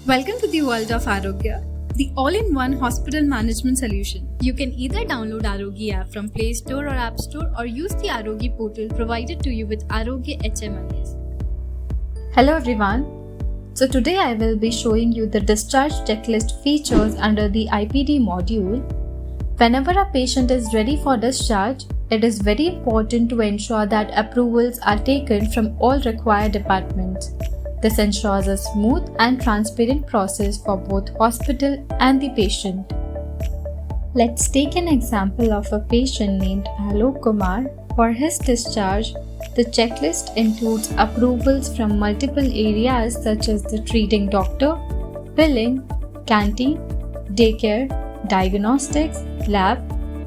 Welcome to the world of Aarogya, the all-in-one hospital management solution. You can either download Aarogya app from Play Store or App Store or use the Aarogya portal provided to you with Aarogya HMIS. Hello everyone. So today I will be showing you the discharge checklist features under the IPD module. Whenever a patient is ready for discharge, it is very important to ensure that approvals are taken from all required departments. This ensures a smooth and transparent process for both hospital and the patient. Let's take an example of a patient named Aarogya. For his discharge, the checklist includes approvals from multiple areas such as the treating doctor, billing, canteen, daycare, diagnostics, lab,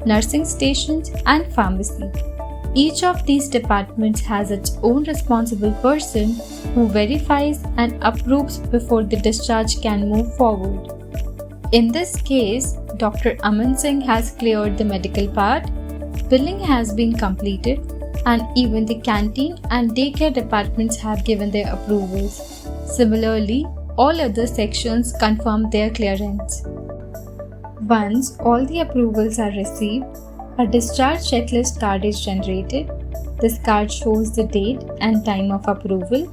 nursing stations, and pharmacy. Each of these departments has its own responsible person who verifies and approves before the discharge can move forward. In this case, Dr. Aman Singh has cleared the medical part, billing has been completed, and even the canteen and daycare departments have given their approvals. Similarly, all other sections confirm their clearance. Once all the approvals are received, a discharge checklist card is generated. This card shows the date and time of approval,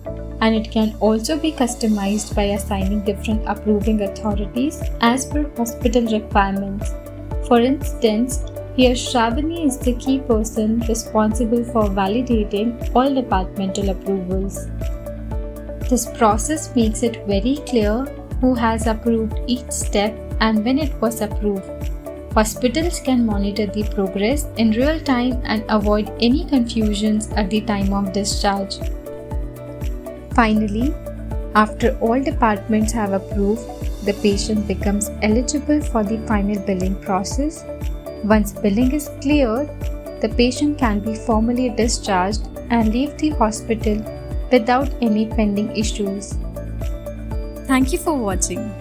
and it can also be customized by assigning different approving authorities as per hospital requirements. For instance, here Shravani is the key person responsible for validating all departmental approvals. This process makes it very clear who has approved each step and when it was approved. Hospitals can monitor the progress in real time and avoid any confusions at the time of discharge. Finally, after all departments have approved, the patient becomes eligible for the final billing process. Once billing is cleared, the patient can be formally discharged and leave the hospital without any pending issues. Thank you for watching.